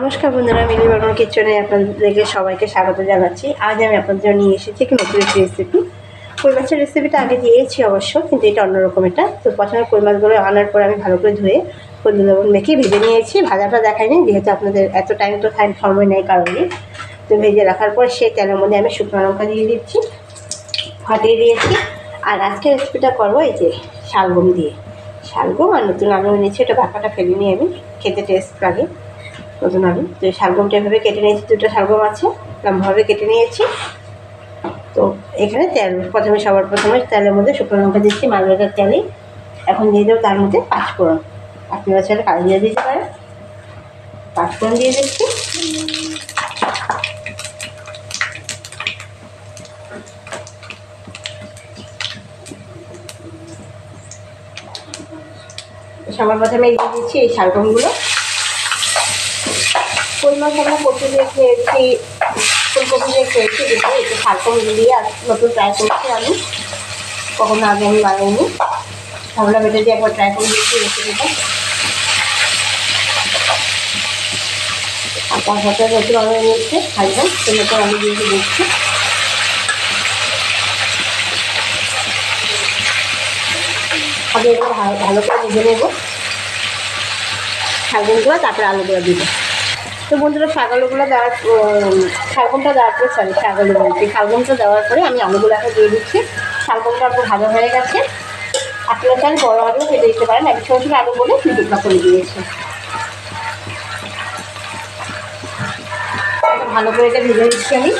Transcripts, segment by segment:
নমস্কার বন্ধুরা, মিলি বর্মন কিচেনে আপনাদেরকে সবাইকে স্বাগত জানাচ্ছি। আজ আমি আপনাদের জন্য নিয়ে এসেছি একটি নতুন একটি রেসিপি। কই মাছের রেসিপিটা আগে দিয়েছি অবশ্য, কিন্তু এটা অন্যরকম। এটা তো প্রথমে কই মাছগুলো আনার পর আমি ভালো করে ধুয়ে হলুদ লবণ মেখে ভেজে নিয়েছি। ভাজাটা দেখাইনি, যেহেতু আপনাদের এত টাইম তো সময় নেই কারণে। তো ভেজে রাখার পর সেই তেলের মধ্যে আমি শুকনো লঙ্কা দিয়ে দিচ্ছি, ফাটিয়ে দিয়েছি। আর আজকে রেসিপিটা করবো এই যে শালগম দিয়ে। শালগম আর নতুন আলু নিয়েছি, ওটা ভাপাটা ফেলে নিয়ে আমি খেতে টেস্ট লাগে নতুন আলু। তো শালগমটা এভাবে কেটে নিয়েছি, দুটো শালগম আছে, লম্বাভাবে কেটে নিয়েছি। তো এখানে তেল সবার প্রথমে তেলের মধ্যে শুকনো লঙ্কা দিচ্ছি, মাছ ভাজার তেলে। এখন দিয়ে দেবো তার মধ্যে পাঁচফোড়ন। আপনারা চাইলে কালো দিয়ে দিতে পারেন। পাঁচফোড়ন দিয়ে দিচ্ছি। সবার প্রথমে দিয়ে দিচ্ছি এই শালগমগুলো। কই মাছ আমরা কচু দিয়ে খেয়েছি, ফুলকপি দিয়ে খেয়েছি, কিন্তু একটু শালগম দিয়ে আর নতুন ট্রাই করছি আমি। কখনো আগে আমি বানাইনি, ঝামেলা বেটে দিয়ে একবার ট্রাই করে দিচ্ছি রেসিপিটা। আর তার সাথে নতুন আলু নিয়েছে হালকা, সেই নতুন আলু দিয়ে দিচ্ছি। আগে এগুলো ভালো করে ভেজে নেবো শালগমগুলো, তারপরে আলুগুলো দিব। তো বন্ধুরা, শালগমটা দেওয়ার পরে শালগমটা দেওয়ার পরে আমি আলুগুলো এখন দিয়ে দিচ্ছি। শালগমটা একটু ভালো হয়ে গেছে। আপনারা চাইলে বড় আলু কেটে দিতে পারেন, এক ছোটো ছোটো আলু বলে টুকরা করে দিয়েছি। ভালো করে এটা ভেজে দিচ্ছি আমি।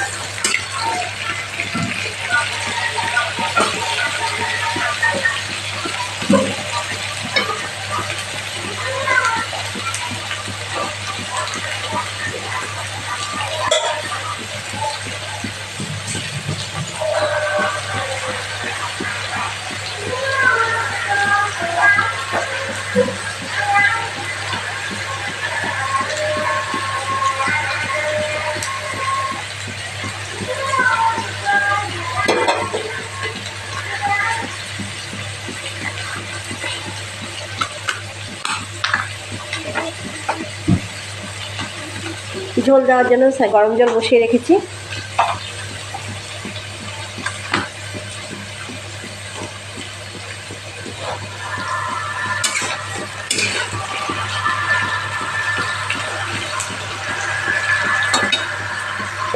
ঝোল দেওয়ার জন্য গরম জল বসিয়ে রেখেছি।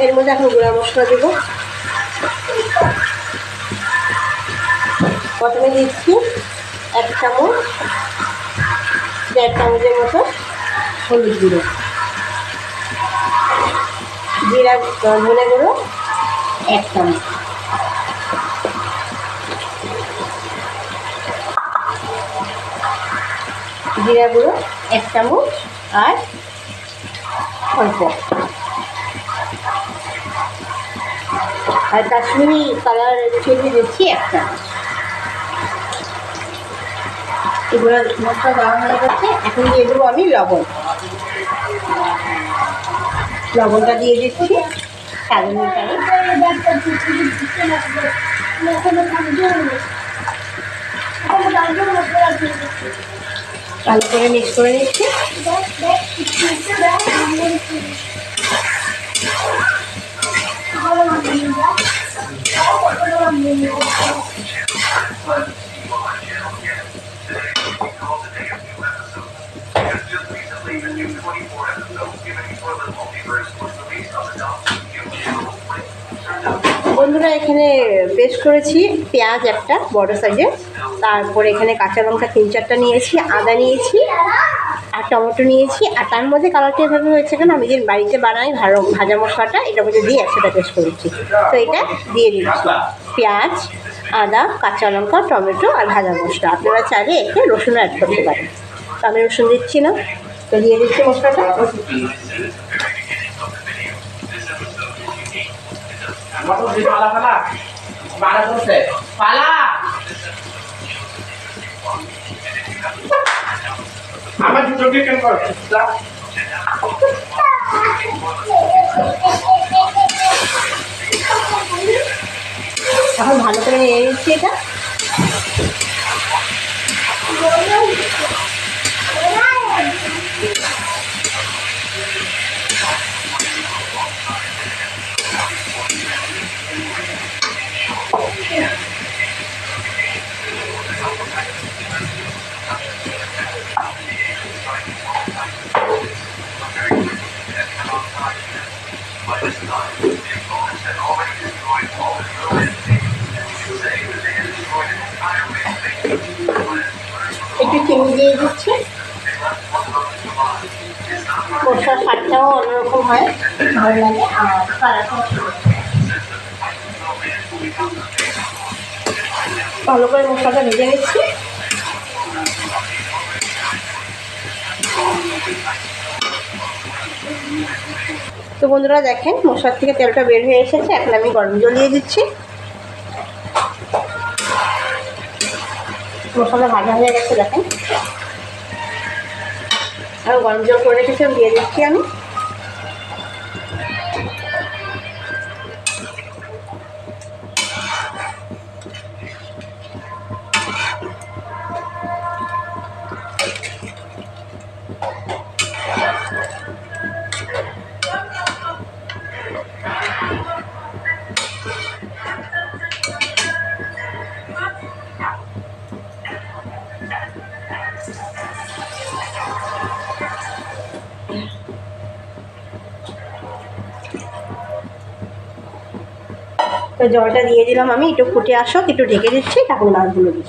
এর মধ্যে এখন গুঁড়া মশলা দেবো। প্রথমে দিচ্ছি 1 চামচ, 1.5 চামচের মতো হলুদ গুঁড়ো, জিরা ধনে গুঁড়ো 1 চামচ, জিরা গুঁড়ো 1 চামচ, আর অল্প আর কাশ্মীরি কালার চিলি দিচ্ছি 1 চামচ। এগুলো মশলা দেওয়া হয়ে গেছে। এখন দিয়ে দেবো আমি লবণটা দিয়ে দিচ্ছি স্বাদ অনুসারে। ভালো করে মিক্স করে নিচ্ছি। বন্ধুরা, এখানে পেস্ট করেছি পেঁয়াজ একটা বড় সাইজের, তারপরে এখানে কাঁচা লঙ্কা 3-4টা নিয়েছি, আদা নিয়েছি, আর টমেটো নিয়েছি। আর তার মধ্যে কালারটা এভাবে হয়েছে কেন, আমি যে বাড়িতে বানাই ভাজা মশলাটা এটার মধ্যে দিয়ে একসাথে পেস্ট করেছি। তো এটা দিয়ে দিচ্ছি পেঁয়াজ, আদা, কাঁচা লঙ্কা, টমেটো আর ভাজা মশলা। আপনারা চাইলে এতে রসুনও অ্যাড করতে পারেন, তো আমি রসুন দিচ্ছি না। তো দিয়ে দিচ্ছি মশলাটা। এখন ভালো করে নিয়ে নিচ্ছি এটা। দিয়ে দিচ্ছি। মশলার স্বাদটাও অন্যরকম হয়, ভালো লাগে আর কালারটাও ভালো করে মশলাটা ভেজে নিচ্ছি। তো বন্ধুরা দেখেন মশলার থেকে তেলটা বের হয়ে এসেছে। এখন আমি গরম জল দিয়ে দিচ্ছি। মশলা ভাজা হয়ে গেছে দেখেন, আর গরম জল করে রেখেছি দিয়ে দিচ্ছি আমি। তো জলটা দিয়ে দিলাম আমি, একটু ফুটে আসুক, একটু ঢেকে দিচ্ছি, তারপর মাছগুলো দিব।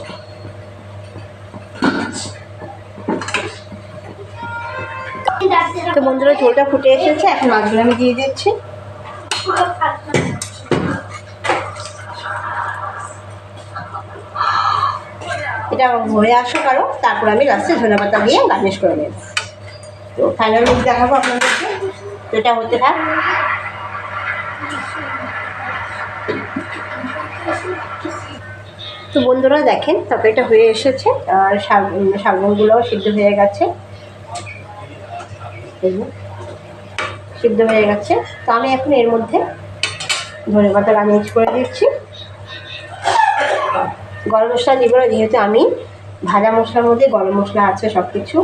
তো বন্ধুরা ঝোলটা ফুটে এসেছে, এখন মাছগুলো আমি দিয়ে দিচ্ছি। এটা হয়ে আসুক আরও, তারপর আমি লাস্টে ধনেপাতা দিয়ে গার্নিশ করে নেব। তো ফাইনাল লুক দেখাবো আপনাদেরকে। তো এটা হতে থাক। তো বন্ধুরা দেখেন তরকারিটা হয়ে এসেছে, আর শাকগুলোও সিদ্ধ হয়ে গেছে, সিদ্ধ হয়ে গেছে। তো আমি এখন এর মধ্যে ধনেপাতা গার্নিশ করে দিচ্ছি। গরম মশলা দিব না, যেহেতু আমি ভাজা মশলার মধ্যে গরম মশলা আছে সব কিছু।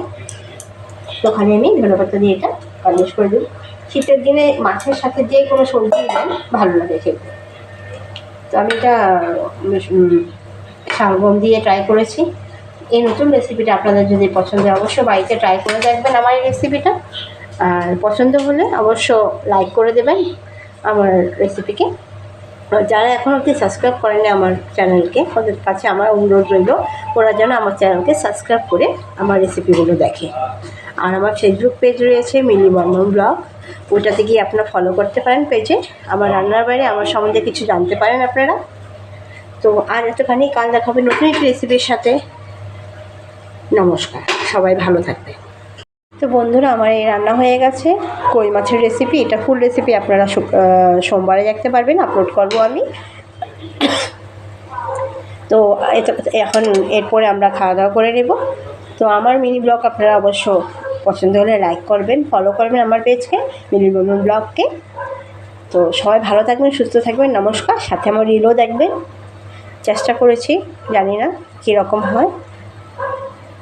তো ওখানে আমি ধনেপাতা দিয়ে এটা গার্নিশ করে দিই। শীতের দিনে মাছের সাথে যে কোনো সবজি দেন ভালো লাগে খেতে। তো আমি এটা শালগম দিয়ে ট্রাই করেছি। এই নতুন রেসিপিটা আপনাদের যদি পছন্দ হয় অবশ্যই বাড়িতে ট্রাই করে দেখবেন আমার এই রেসিপিটা। আর পছন্দ হলে অবশ্য লাইক করে দেবেন আমার রেসিপিকে। যারা এখনও অবধি সাবস্ক্রাইব করেনি আমার চ্যানেলকে, ওদের কাছে আমার অনুরোধ রইল ওরা যেন আমার চ্যানেলকে সাবস্ক্রাইব করে আমার রেসিপিগুলো দেখে। আর আমার ফেসবুক পেজ রয়েছে মিলি বর্মন ব্লগ, ওটাতে গিয়ে আপনারা ফলো করতে পারেন পেজে। আমার রান্নার বাইরে আমার সম্বন্ধে কিছু জানতে পারেন আপনারা। তো আর এতখানি, কাল দেখাবে নতুন একটি রেসিপির সাথে। নমস্কার, সবাই ভালো থাকবে। তো বন্ধুরা আমার এই রান্না হয়ে গেছে কই মাছের রেসিপি। এটা ফুল রেসিপি আপনারা সোমবারে দেখতে পারবেন, আপলোড করব আমি। তো এখন এরপরে আমরা খাওয়া দাওয়া করে নেব। তো আমার মিনি ব্লগ আপনারা অবশ্য পছন্দ হলে লাইক করবেন, ফলো করবেন আমার পেজকে মিলি বর্মন ব্লগকে। তো সবাই ভালো থাকবেন, সুস্থ থাকবেন। নমস্কার। সাথে আমার রিলও দেখবেন, চেষ্টা করেছি, জানি না কীরকম হয়।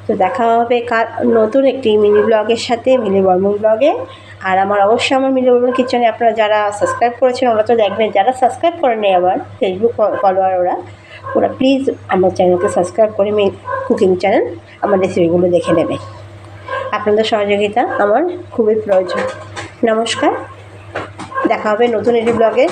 তো দেখা হবে নতুন একটি মিনি ব্লগের সাথে, মিলি বর্মন ব্লগে। আর অবশ্যই আমার মিলি বর্মন কিচেনে আপনারা যারা সাবস্ক্রাইব করেছেন ওরা তো দেখবেন, যারা সাবস্ক্রাইব করেনি আমার ফেসবুক ফলোয়ার ওরা প্লিজ আমার চ্যানেলকে সাবস্ক্রাইব করে কুকিং চ্যানেল আমার রেসিপিগুলো দেখে নেবে। আপনাদের সহযোগিতা আমার খুবই প্রয়োজন। নমস্কার, দেখা হবে নতুন একটি ব্লগে।